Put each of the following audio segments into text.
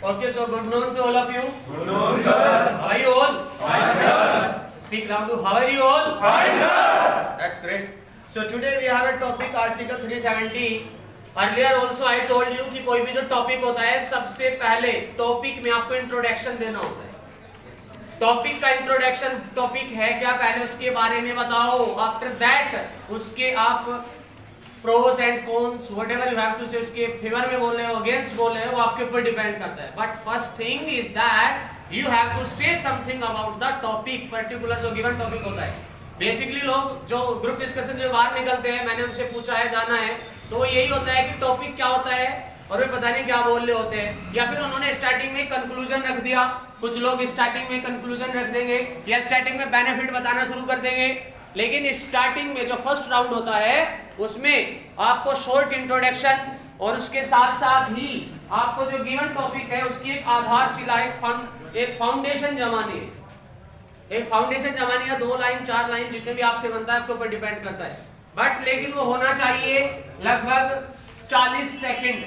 Okay, so good noon to all of you. Good noon, sir. How are you all? Fine, sir. Speak loud. How are you all? Fine, sir. That's great. So today we have a topic Article 370. Earlier also I told you कि कोई भी जो topic होता है सबसे पहले topic में आपको इंट्रोडक्शन देना होता है। टॉपिक का इंट्रोडक्शन टॉपिक है क्या पहले उसके बारे में बताओ। आफ्टर दैट उसके आप pros and cons whatever you have to say उसके फेवर में बोल रहे हो अगेंस्ट बोल रहे हो वो आपके ऊपर डिपेंड करता है। But first thing is that you have to say something about the topic particular जो गिवन टॉपिक होता है। बेसिकली लोग जो ग्रुप डिस्कशन जो बाहर निकलते हैं मैंने उनसे पूछा है जाना है तो यही होता है कि टॉपिक क्या होता है और वे पता नहीं क्या बोल रहे होते हैं या फिर उन्होंने स्टार्टिंग में कंक्लूजन रख दिया। कुछ लोग स्टार्टिंग में कंक्लूजन रख देंगे या स्टार्टिंग में बेनिफिट बताना शुरू कर देंगे। लेकिन स्टार्टिंग में जो फर्स्ट राउंड होता है उसमें आपको शॉर्ट इंट्रोडक्शन और उसके साथ साथ ही आपको जो गिवन टॉपिक है उसकी एक आधारशिला एक फाउंडेशन जमानी है। एक फाउंडेशन जमानी है 2 लाइन 4 लाइन जितने भी आपसे बनता है आपके ऊपर डिपेंड करता है। बट लेकिन वो होना चाहिए लगभग 40 second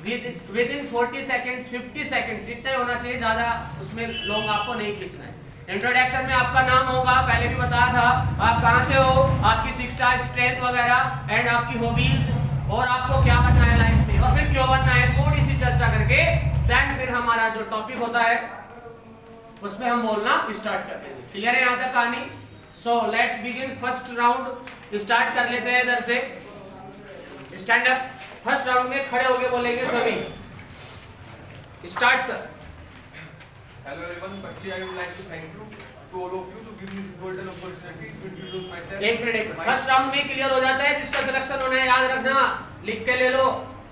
with in 40 seconds 50 seconds इतना होना चाहिए, ज्यादा उसमें लोग आपको नहीं खींचना है। इंट्रोडक्शन में आपका नाम होगा, पहले भी बताया था आप कहां से हो, आपकी शिक्षा स्ट्रेंथ वगैरह एंड आपकी हॉबीज और आपको क्या बनना है लाइफ में और फिर क्यों बनना है थोड़ी सी चर्चा करके देन फिर हमारा जो टॉपिक होता है उसमें हम बोलना स्टार्ट करते हैं। क्लियर है यहाँ तक कहानी? So let's begin first round start कर लेते हैं। इधर से स्टैंड अप। फर्स्ट राउंड में खड़े होके बोलेंगे सभी। Start sir. Hello everyone. Firstly, I would like to thank you to all of you to give me this golden opportunity to introduce myself. एक मिनट। फर्स्ट राउंड में clear हो जाता है जिसका सिलेक्शन होना है याद रखना, लिख के ले लो।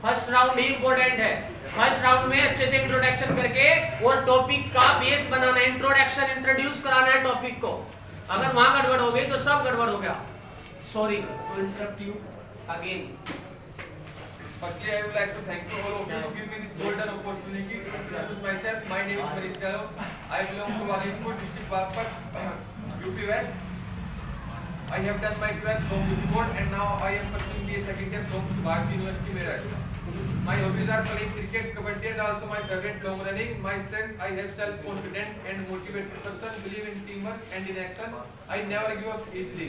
फर्स्ट राउंड ही इंपॉर्टेंट है। फर्स्ट राउंड में अच्छे से इंट्रोडक्शन करके और टॉपिक का बेस बनाना है, इंट्रोडक्शन इंट्रोड्यूस कराना है टॉपिक को। अगर वहां गड़बड़ हो गई तो सब गड़बड़ हो गया। Sorry to interrupt you again. Firstly, I would like to thank you all of you to give me this golden opportunity to introduce myself. My name is Manish Gallo. I belong to Walitpur district, Bagpat, UP West. I have done my 12th from UP board and now I am pursuing BA second year from Bharati University, Meerut. My hobbies are playing cricket, kabaddi and also my favorite long running. My strength, I have self-confident and motivated person, believe in teamwork and in action. I never give up easily.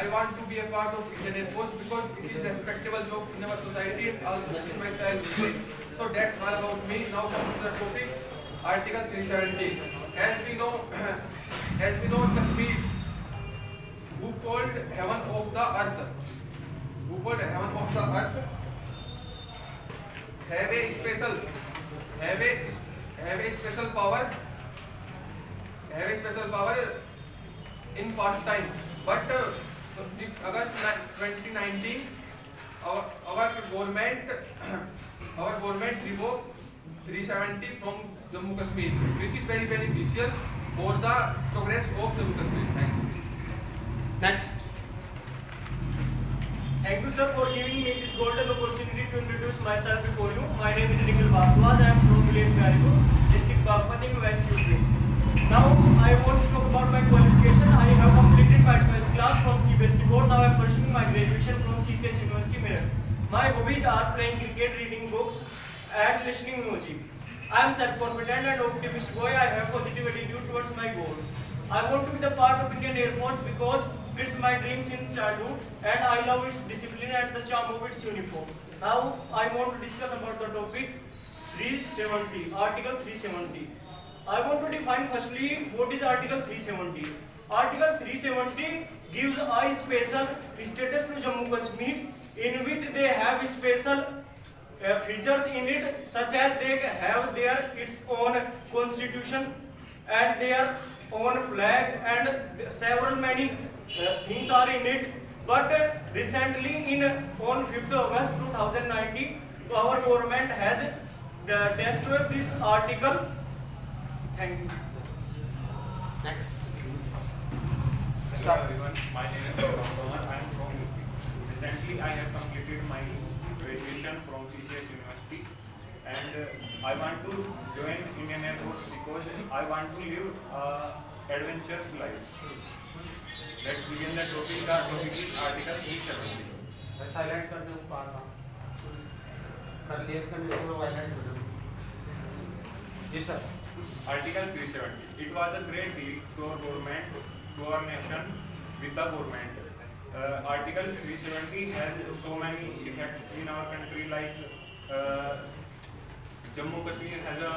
I want to be a part of Indian Air Force because it is a respectable job in our society and also in my childhood. So that's all about me. Now come to the topic, Article 370. As we know, Kashmir, who called heaven of the earth, have a special power in past time. But this August 2019, our government revoked 370 from Jammu Kashmir, which is very beneficial for the progress of Jammu Kashmir. Thank you. Next. Thank you, sir, for giving me this golden opportunity to introduce myself before you. My name is Nikhil Bhardwaj. I am from village Gariko, district Bagpati, West UP. Now, I want to talk about my qualification. I have completed my 12th class from CBSE board. Now, I am pursuing my graduation from CCS University, Meerut. My hobbies are playing cricket, reading books, and listening music. I am self-confident and optimistic boy. I have positive attitude towards my goal. I want to be the part of Indian Air Force because it's my dream since childhood and I love its discipline and the charm of its uniform. Now I want to discuss about the topic 370, Article 370. I want to define firstly what is Article 370. Article 370 gives a special status to Jammu Kashmir in which they have special features in it such as they have its own constitution and their own flag and several many things are in it. But recently on 5th August 2019 our government has destroyed this article. Thank you. Next. Hello everyone, my name is Rohan. I am from UP. Recently, I have completed my graduation from CCS University, and I want to join Indian Air Force because I want to live adventurous life. Let's begin the topic. The topic is Article 370. Silent करने को कहा था, कर लिए करने को violent हो जाए। जी sir. Article 370. It was a great deal to our government, to our nation, with the government. Article 370 has so many effects in our country, like Jammu Kashmir has a.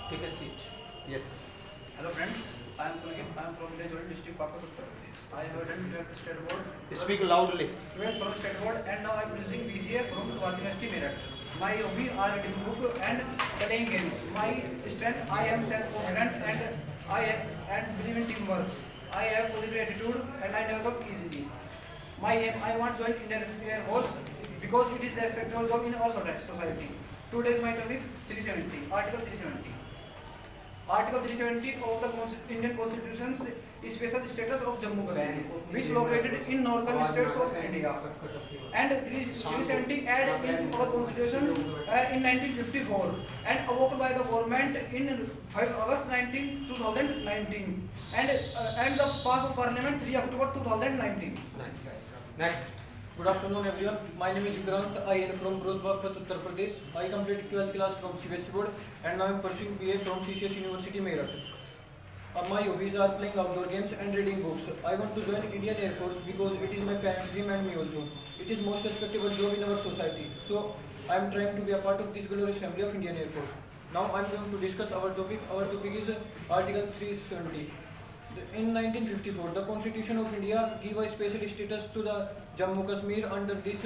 Take a seat. Yes. Hello friends, I am Pulkit. I am from Dejoli district, Papa, Uttar Pradesh. I have done 12th state board. Speak loudly. 12th from state board, and now I am presenting BCA from Swat University, Meerut. My hobby are reading book and playing games. My strength, I am self-confident and believe in teamwork. I have positive attitude and I never give easily. My aim, I want to join Indian Air Force because it is the respectable job in our society. Today is my topic 370, Article 370. Article 370 of the Indian Constitution is special status of Jammu Kashmir, which located in northern states of India. And 370 added in our Constitution in 1954 and evoked by the government in 5 August 2019 and the pass of Parliament 3 October 2019. Next. Good afternoon everyone. My name is Vikrant. I am from Baghpat, Uttar Pradesh. I completed 12th class from CBSE board and now I am pursuing BA from CCS University, Meerut. My hobbies are playing outdoor games and reading books. I want to join Indian Air Force because it is my parents' dream and me also. It is most respectable job in our society. So I am trying to be a part of this glorious family of Indian Air Force. Now I am going to discuss our topic. Our topic is Article 370. In 1954, the Constitution of India gave a special status to the Jammu Kashmir. Under this,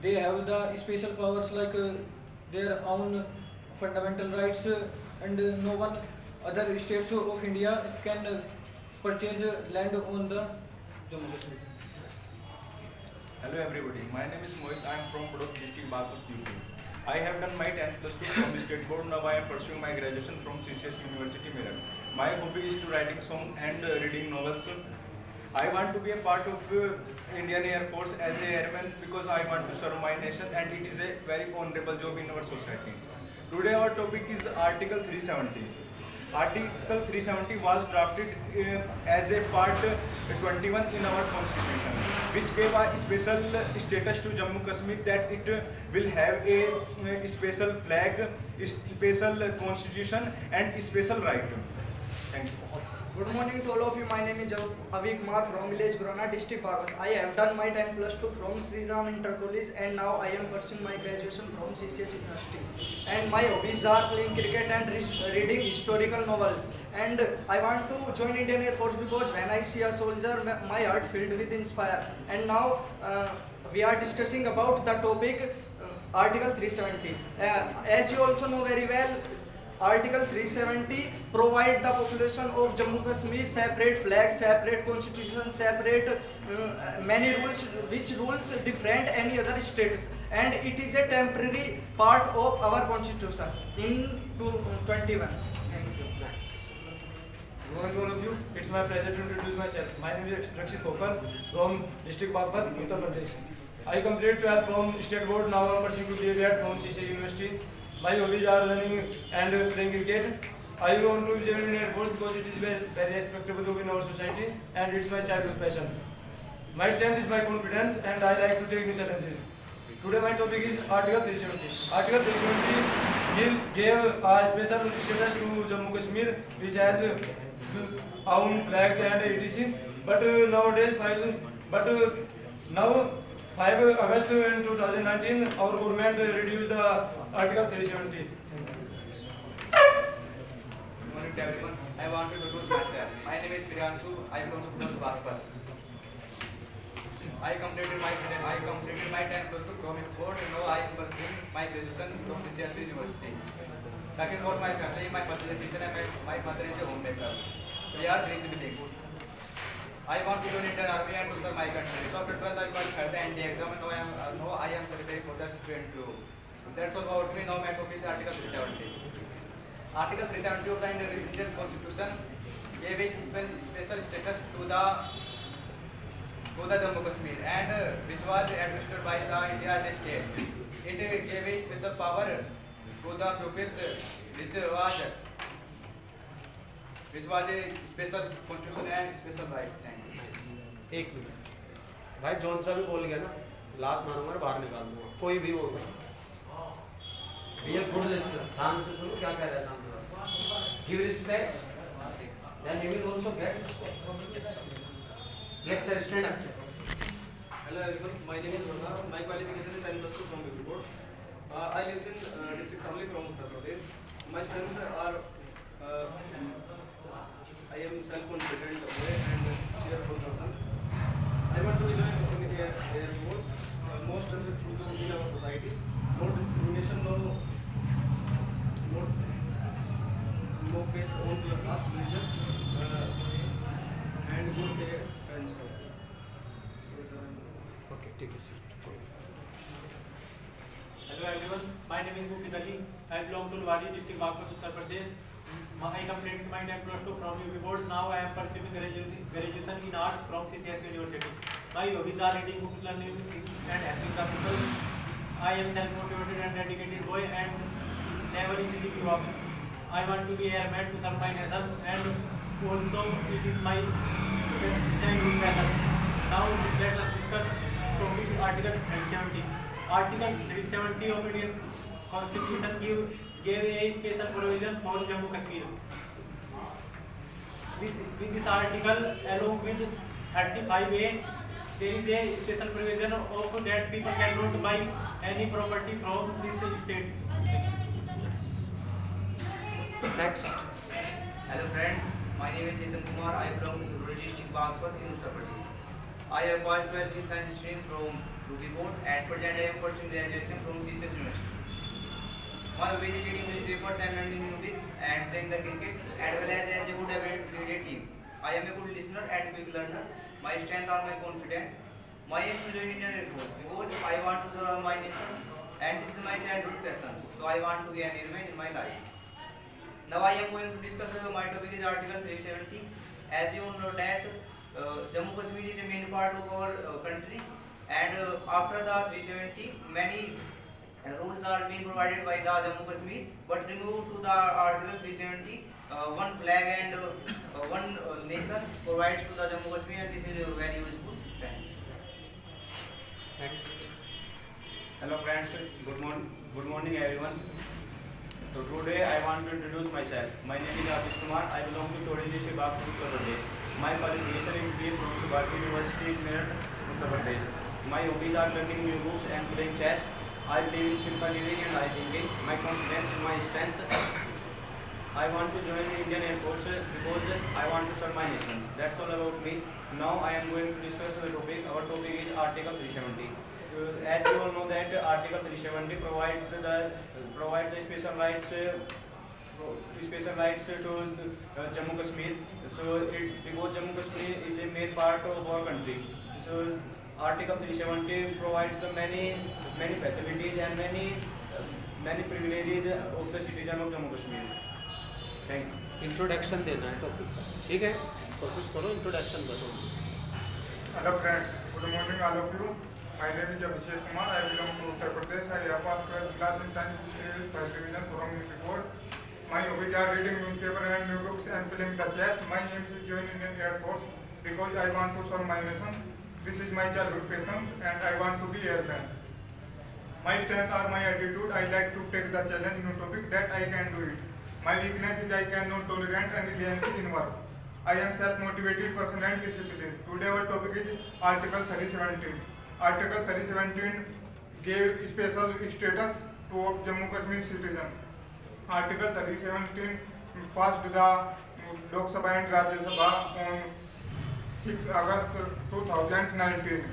they have the special powers like their own fundamental rights and no one other states of India can purchase land on the Jammu Kashmir. Hello everybody, my name is Mohit. I am from Budok district, Baghpat, UP. I have done my 10th plus 2 from state board. Now I am pursuing my graduation from CCS University, Meerut. My hobby is to writing song and reading novels. I want to be a part of Indian Air Force as a airman because I want to serve my nation and it is a very honorable job in our society. Today our topic is Article 370. Article 370 was drafted as a part 21 in our constitution, which gave a special status to Jammu Kashmir that it will have a special flag, special constitution and special right. Thank you. Good morning to all of you. My name is Avi Kumar from village Gurana district, Baghpat. I have done my 10 plus 2 from Sri Ram Inter College and now I am pursuing my graduation from CCS University. And my hobbies are playing cricket and reading historical novels. And I want to join Indian Air Force because when I see a soldier, my heart filled with inspire. And now we are discussing about the topic Article 370. As you also know very well, Article 370 provide the population of Jammu Kashmir separate flag, separate constitution, separate many rules, which rules different any other states, and it is a temporary part of our constitution in 2021. Good morning to all of you. It's my pleasure to introduce myself. My name is Rakshit Kokar from district Baghpat, Uttar Pradesh. I completed 12th from state board. Now I am pursuing to be from CCS University. My hobbies are running and playing cricket. I want to join Indian Air Force because it is very respectable job in our society and it's my childhood passion. My strength is my confidence and I like to take new challenges. Today my topic is Article 370. Article 370 gave a special status to Jammu Kashmir, which has own flags and etc. But nowadays, 5 August 2019, our government reduced the Article 370. Good morning to everyone. I want to introduce myself. My name is Priyanshu. I belong to Baghpat. I completed my 10th plus 2 from Export and now I am pursuing my graduation from CCS University. Talking about my family, my father is a teacher and my mother is a homemaker. We are 3 siblings. I want to join Indian Army and to serve my country. So after 12th I qualified the ND exam and now I am preparing for the aspirant too. That's all about me. Now my topic is Article 370. Article 370 of the Indian Constitution gave a special status to the Jammu Kashmir and which was administered by the India as a state. It gave a special power to the pupils which was a special constitution and special right. Thank you. एक minute भाई John सा भी बोल गया ना, लात मारूंगा बाहर निकाल दूंगा कोई भी होगा. Be a good listener. ध्यान से सुनो क्या कह रहा है सामने वाला. Give respect. Then he will also get respect. Yes sir, stand up. Hello everyone, my name is Varna. My qualification is 10 plus 2 from UP board. I live in district Samli from Uttar Pradesh. My strengths are I am self-confident boy and cheerful person. I want to join in a most respectful in our society. No discrimination, no based on your caste, religious, and good pay and so. Okay, take a seat. Hello everyone, my name is Mubin Ali. I belong to Lwari district, Bagpat, Uttar Pradesh. I completed my 10 plus 2 from UP board. Now I am pursuing graduation in arts from CCS University. My hobbies are reading books, learning things and helping the people. I am self-motivated and dedicated boy and never easily give up. I want to be airman to serve my nation and also it is my childhood passion. Now let us discuss topic Article 370. Article 370 of Indian Constitution gave a special provision for Jammu Kashmir. With this article, along with 35A, there is a special provision of that people cannot buy any property from this state. Next. Hello friends, my name is Chetan Kumar. I belong to Surrey district, Bagpat in Uttar Pradesh. I have passed 12th in science stream from UP board. At present, I am pursuing graduation from CCS University. My hobby is reading newspapers and learning new books and playing the cricket, as well as a good everyday team. I am a good listener and quick learner. My strengths are my confidence. My aim is to join Indian Air Force because I want to serve my nation and this is my childhood passion. So I want to be an airman in my life. Now I am going to discuss my topic is Article 370. As you know that Jammu Kashmir is a main part of our country, and after the 370 many rules are being provided by the Jammu Kashmir, but remove to the Article 370 one flag and one nation provides to the Jammu Kashmir, and this is very useful. Thanks. Next. Hello friends, good morning everyone. So today I want to introduce myself. My name is Ashish Kumar. I belong to Todi district, Bagpat, Uttar Pradesh. My qualification is BA from Subhati University, Meerut, Uttar Pradesh. My hobbies are learning new books and playing chess. I believe in simple living and high thinking. My confidence is my strength. I want to join the Indian Air Force because I want to serve my nation. That's all about me. Now I am going to discuss the topic. Our topic is Article 370. As you all know that Article 370 provides the special rights to Jammu Kashmir. So because Jammu Kashmir is a main part of our country. So Article 370 provides the many facilities and many privileges of the citizen of Jammu Kashmir. Thank you. Introduction देना है topic का, ठीक है? कोशिश करो introduction बस. Hello friends, good morning all of you. My name is Abhishek Kumar. I belong to Uttar Pradesh. I have passed 12th class in science with first division from UP board. My hobbies are reading newspaper and new books and playing the chess. My aim is to join Indian Air Force because I want to serve my nation. This is my childhood passion and I want to be airman. My strengths are my attitude. I like to take the challenge, new topic that I can do it. My weakness is I cannot tolerate and leniency in work. I am self-motivated person and disciplined. Today our topic is Article 317. Article 317 gave special status to Jammu Kashmir citizen. Article 317 passed the Lok Sabha and Rajya Sabha on 6 August 2019.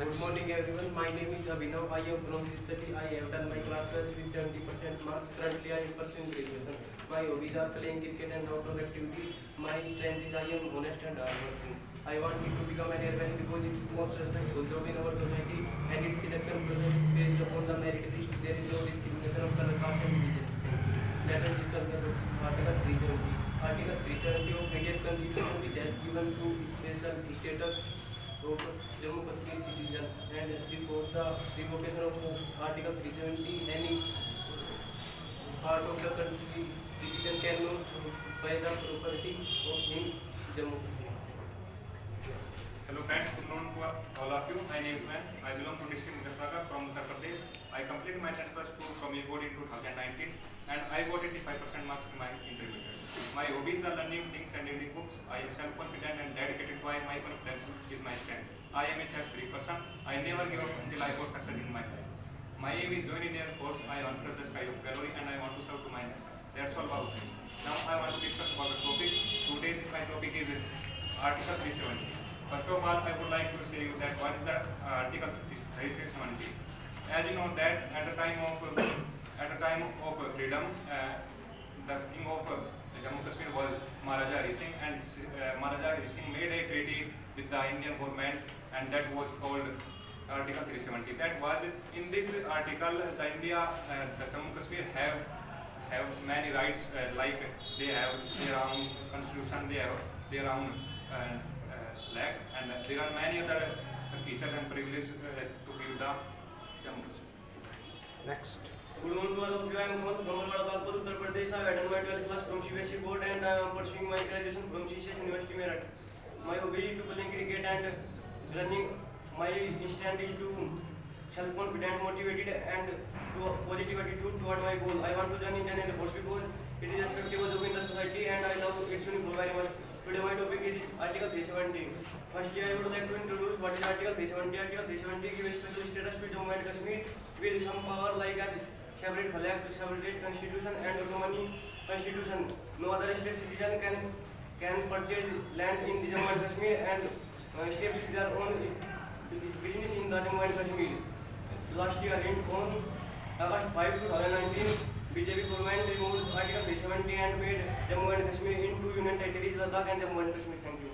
Good morning everyone. My name is Abhinav. I am from this city. I have done my class 12 with 70% marks. Currently I am pursuing graduation. My hobbies are playing cricket and outdoor activity. My strength is I am honest and hardworking. I want to become an airman because it is the most respectful job in our society and its selection process is based upon the merit list. There is no discrimination of color, caste and religion. Let us discuss the Article 370. Article 370 of Indian Constitution, which has given to special status of Jammu Kashmir citizen, and before the revocation of Article 370, any part of the country citizen cannot buy the property of in Jammu Kashmir. Hello friends, good morning to all of you. My name is Man. I belong to district Muzaffarnagar from Uttar Pradesh. I completed my 10 plus 2 from board in 2019 and I got 85% marks in my intermediate. My hobbies are learning things and reading books. I am self-confident and dedicated by my confidence is my strength. I am a child-free person. I never give up until I got success in my life. My aim is join Indian Force. I want to touch the sky of glory and I want to serve to my nation. That's all about me. Now I want to discuss about the topic. Today my topic is Article 370. First of all, I would like to say you that what is the Article 370. As you know that at the time of freedom, the king of Jammu Kashmir was Maharaja Hari Singh, and Maharaja Hari Singh made a treaty with the Indian government, and that was called Article 370. That was in this article, the Jammu Kashmir have many rights, like they have their own constitution, they have their own flag, and there are many other features and privileges to give the Jammu Kashmir. Next. Good morning to all of you. I am Mohammed from Bagpur, Uttar Pradesh. I have attended my 12th class from CBSE board and I am pursuing my graduation from CCS University Meerut. My hobby is to playing cricket and running. My instinct is to self-confident, motivated and to positive attitude toward my goal. I want to join Indian Air Force because it is a respectable job in the society and I love its uniform very much. Today my topic is Article 370. Firstly, I would like to introduce what is Article 370. Article 370 gives special status to Jammu and Kashmir with some power like as separate flag, separate constitution and autonomy constitution. No other state citizen can purchase land in the Jammu and Kashmir and establish their own business in the Jammu and Kashmir. Last year on August 5, 2019, BJP government removed Article 370 and made Jammu and Kashmir into Union Territories, Ladakh and Jammu and Kashmir. Thank you.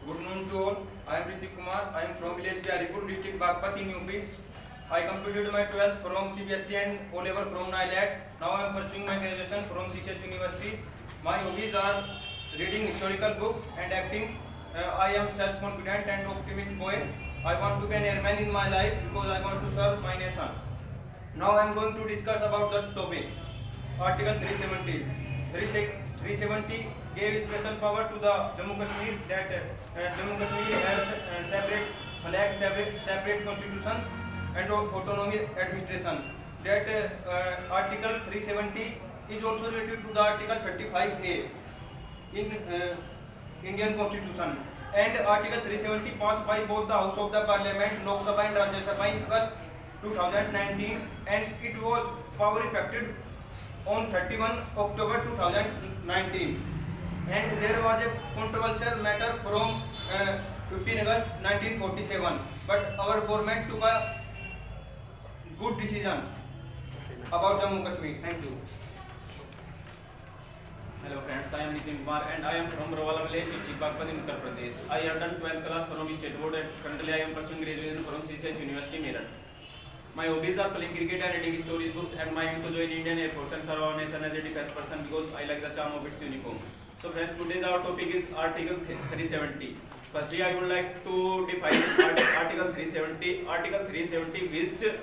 Good morning to all. I am Ritik Kumar. I am from village Biharipur district Bagpat in UP. I completed my 12th from CBSE and O-level from NILAT. Now I am pursuing my graduation from CCS University. My hobbies are reading historical books and acting. I am self-confident and optimistic boy. I want to be an airman in my life because I want to serve my nation. Now I am going to discuss about the topic. Article 370. 370 gave special power to the Jammu Kashmir that Jammu Kashmir has separate flag, separate constitutions and autonomy administration. That Article 370 is also related to the Article 35A in Indian Constitution. And Article 370 passed by both the House of the Parliament, Lok Sabha and Rajya Sabha in August 2019, and it was power effective on 31 October 2019. And there was a controversial matter from 15 August 1947, but our government took a good decision about Jammu Kashmir. Thank you. Hello friends, I am Nitin Kumar and I am from Rawala village, district Bagpat in Uttar Pradesh. I have done 12th class from state board and currently I am pursuing graduation from CCS University Meerut. My hobbies are playing cricket and reading story books, and my aim to join Indian Air Force and serve our nation as a defense person because I like the charm of its uniform. So friends, today's our topic is Article 370. Firstly, I would like to define Article 370. Article 370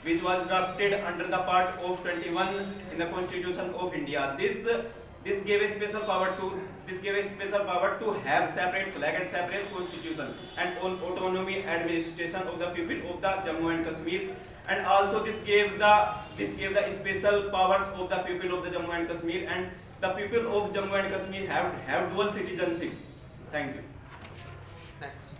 which was drafted under the part of 21 in the Constitution of India. This gave a special power to have separate flag and separate constitution and autonomy administration of the people of the Jammu and Kashmir, and also this gave the special powers of the people of the Jammu and Kashmir, and the people of Jammu and Kashmir have dual citizenship. Thank you. Next.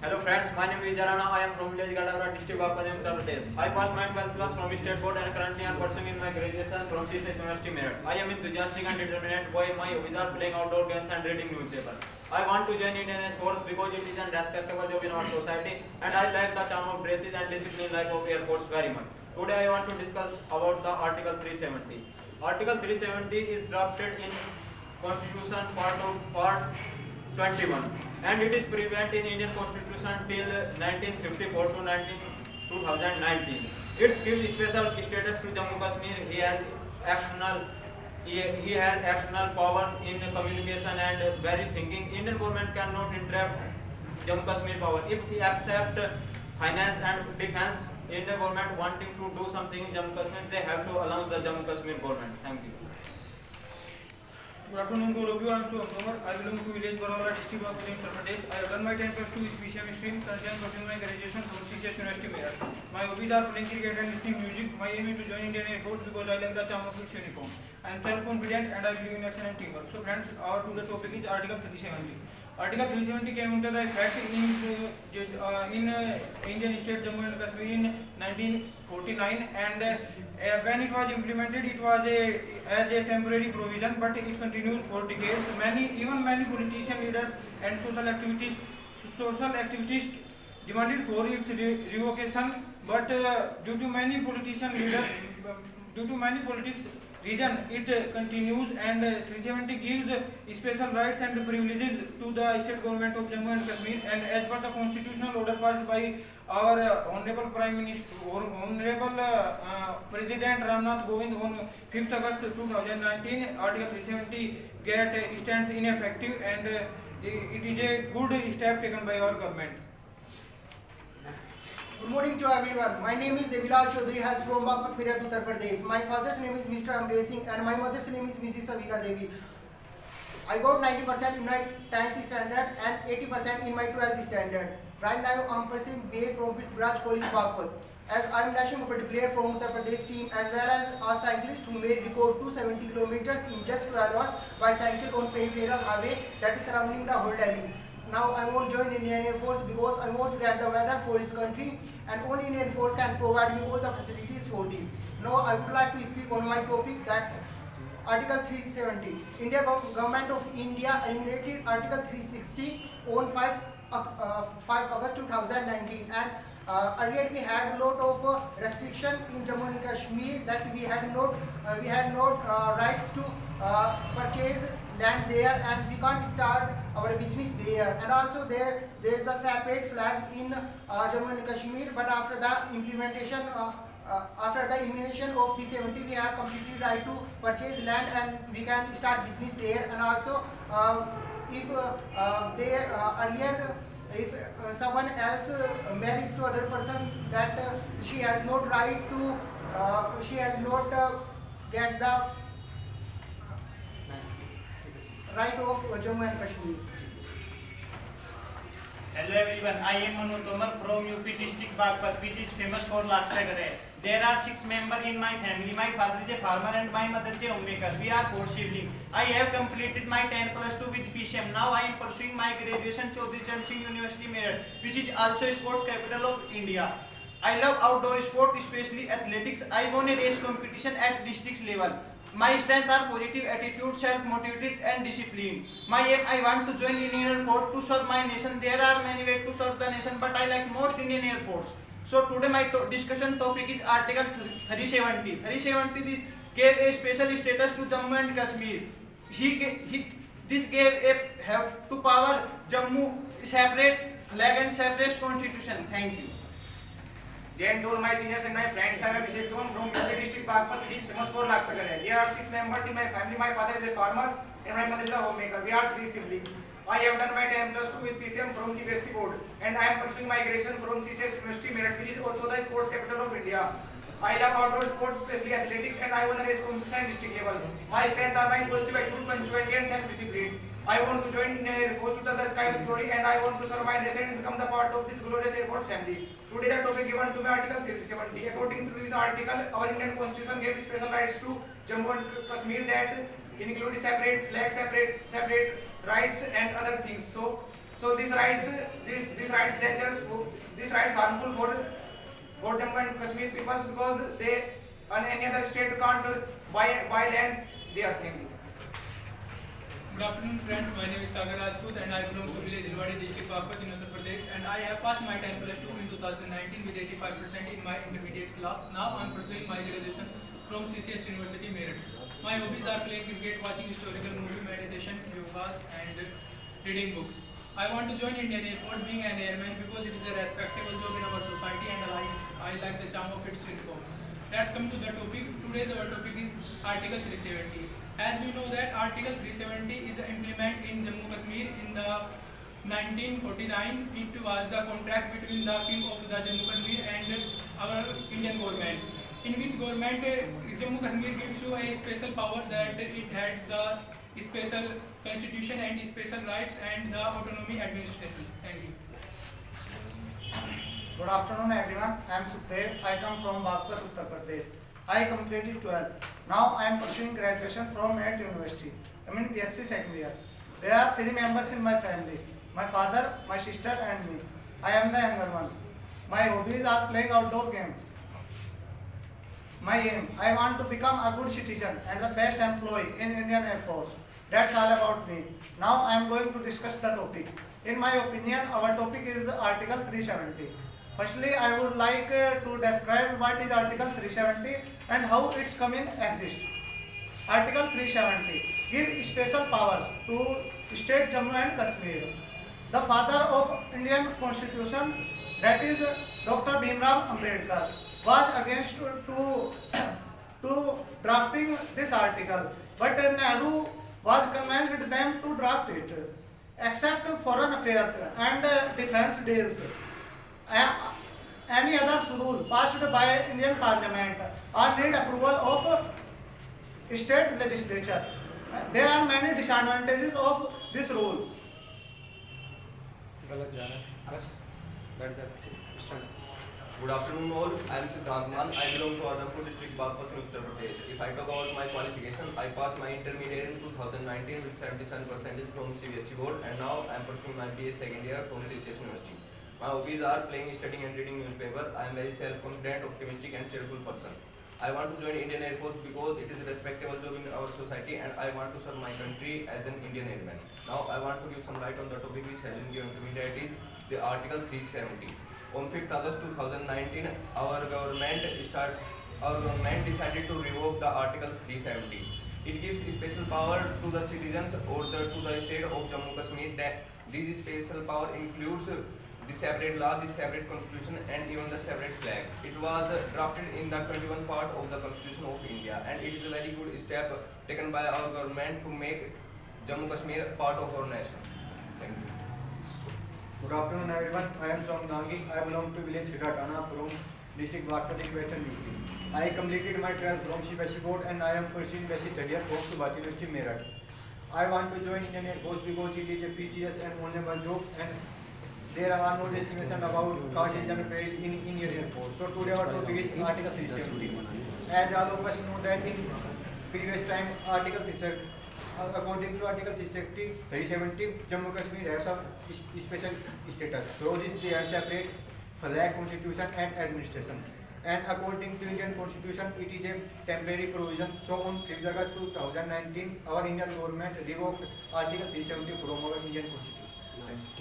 Hello friends, my name is Jarana. I am from village Gadavra, district Bagpat, Uttar Pradesh. I passed my 12th class from state board and currently I am pursuing in my graduation from CCS University Meerut. I am enthusiastic and determined boy. My hobbies are playing outdoor games and reading newspaper. I want to join Indian Air Force because it is a respectable job in our society, and I like the charm of dresses and discipline life of Air Force very much. Today I want to discuss about the Article 370. Article 370 is drafted in Constitution part 21, and it is prevalent in Indian Constitution till 1954 to 2019. It gives special status to Jammu Kashmir. He has external powers in communication and very thinking. Indian government cannot interrupt Jammu Kashmir power. If he accept finance and defense, Indian government wanting to do something in Jammu Kashmir, they have to announce the Jammu Kashmir government. Thank you. Good afternoon to all of you. I am Shubham Tomar. I belong to village Barawala, district of Uttar Pradesh. I have done my 10 plus 2 with PCM stream. Currently I am pursuing my graduation from CCS University Meerut. My hobbies are playing cricket and listening music. My aim is to join Indian Air Force because I like the charm of its uniform. I am self-confident and I believe in action and teamwork. So friends, our today's topic is Article 370. Article 370 came into the effect in Indian state Jammu and Kashmir in 1949, and when it was implemented, it was as a temporary provision, but it continued for decades. Many politician leaders and social activists demanded for its revocation, but due to many politics reason, it continues, and 370 gives special rights and privileges to the state government of Jammu and Kashmir, and as per the constitutional order passed by our Honorable Prime Minister, Honorable President Ramnath Kovind on 5th August 2019, Article 370 stands ineffective, and it is a good step taken by our government. Good morning to everyone. My name is Devilal Chaudhary, hails from Baghpat, Meerut, Uttar Pradesh. My father's name is Mr. Amresh Singh and my mother's name is Mrs. Savita Devi. I got 90% in my 10th standard and 80% in my 12th standard. Right now I am pursuing BA from Prithviraj College, Baghpat. As I am national competent player from Uttar Pradesh team, as well as a cyclist who made record 270 kilometers in just 12 hours by cycle on peripheral highway that is surrounding the whole Delhi. Now I won't join Indian Air Force because I want to get the weather for his country, and only Indian Air Force can provide me all the facilities for this. Now I would like to speak on my topic, that's Article 370. Government of India eliminated Article 360 on 5 August 2019, and earlier we had a lot of restriction in Jammu and Kashmir that we had not rights to purchase land there, and we can't start our business there, and also there is a separate flag in Jammu and Kashmir, but after the elimination of 370 we have completely right to purchase land and we can start business there, and also if someone else marries to other person, that she has not right to gets the right of Jammu and Kashmir. Hello everyone, I am Manu Tomar from UP district Baghpat, which is famous for Laksagare. There are 6 members in my family. My father is a farmer and my mother is a homemaker. We are 4 siblings. I have completed my 10 plus 2 with PCM. Now I am pursuing my graduation Chaudhary Charan Singh University Meerut, which is also sports capital of India. I love outdoor sport, especially athletics. I won a race competition at district level. My strengths are positive attitude, self-motivated and discipline. My aim, I want to join Indian Air Force to serve my nation. There are many ways to serve the nation, but I like most Indian Air Force. So today my discussion topic is Article 370. 370 this gave a special status to Jammu and Kashmir. This gave a help to power Jammu separate flag and separate constitution. Thank you. Jai to all my seniors and my friends. I am Abhishek Tom from Delhi district Baghpat, which is famous for Laksagare. There are 6 members in my family. My father is a farmer and my mother is a homemaker. We are 3 siblings. I have done my 10 plus 2 with PCM from CBSE board, and I am pursuing my graduation from CCS University Meerut, which is also the sports capital of India. I love outdoor sports, especially athletics, and I won a race competition at district level. My strengths are my positive attitude, punctuality, and self-discipline. I want to join Indian Air Force to the sky with glory, and I want to serve my nation and become the part of this glorious Air Force family. Today the topic given to me Article 370. According to this article, our Indian Constitution gave special rights to Jammu and Kashmir that include separate flag, separate rights and other things. So these rights dangerous. These rights harmful for Jammu and Kashmir people because they and any other state can't buy land there. Thank you. Good afternoon friends, my name is Sagar Rajput and I belong to village Ilwadi district Baghpat in Uttar Pradesh, and I have passed my 10 plus 2 in 2019 with 85% in my intermediate class. Now I am pursuing my graduation from CCS University Meerut. My hobbies are playing cricket, watching historical movie, meditation, yogas and reading books. I want to join Indian Air Force being an airman because it is a respectable job in our society and I like the charm of its uniform. Let's come to the topic. Today's our topic is Article 370. As we know that Article 370 is implemented in Jammu Kashmir in the 1949. It was the contract between the King of the Jammu Kashmir and our Indian government, in which government Jammu Kashmir gives you a special power that it has the special constitution and special rights and the autonomy administration. Thank you. Good afternoon, everyone. I am Sukhdev. I come from Bagpat, Uttar Pradesh. I completed 12th. Now I am pursuing graduation from Merit University. I am in BSc second year. There are 3 members in my family: my father, my sister, and me. I am the younger one. My hobbies are playing outdoor games. My aim: I want to become a good citizen and the best employee in Indian Air Force. That's all about me. Now I am going to discuss the topic. In my opinion, our topic is Article 370. Firstly, I would like to describe what is Article 370 and how its come in exist. Article 370 gives special powers to State Jammu and Kashmir. The father of Indian Constitution, that is Dr. Bhimrao Ambedkar, was against to drafting this article, but Nehru was convinced them to draft it. Except foreign affairs and defense deals, any other rule passed by Indian Parliament or need approval of state legislature. There are many disadvantages of this rule. Good afternoon all, I am Siddhant Man. I belong to Adampur district, Bagpat, Uttar Pradesh. If I talk about my qualification, I passed my intermediate in 2019 with 77% from CBSE board, and now I am pursuing my BA second year from CCS University. My hobbies are playing, studying and reading newspaper. I am very self-confident, optimistic and cheerful person. I want to join Indian Air Force because it is a respectable job in our society and I want to serve my country as an Indian airman. Now I want to give some light on the topic which has been given to me, that is the Article 370. On 5th August 2019, our government decided to revoke the Article 370. It gives special power to the citizens or to the state of Jammu Kashmir. That this special power includes the separate law, the separate constitution and even the separate flag. It was drafted in the 21 part of the Constitution of India, and it is a very good step taken by our government to make Jammu Kashmir part of our nation. Thank you. Good afternoon, everyone. I am Somnangi. I belong to village Hiratana from district Bagpat, Western UP. I completed my 12th from CBSE board and I am pursuing basic study from Subhash University, Meerut. I want to join Indian Air Force because it is a prestigious and honorable job, and there are no discrimination about caste, religion, faith in Indian Air Force. So today our topic is Article 370. As all of us know that in previous time, according to Article 370, Jammu Kashmir has a special status. So this they have separate flag, constitution and administration. And according to Indian Constitution, it is a temporary provision. So on 5th August 2019, our Indian government revoked Article 370 from our Indian Constitution. Nice.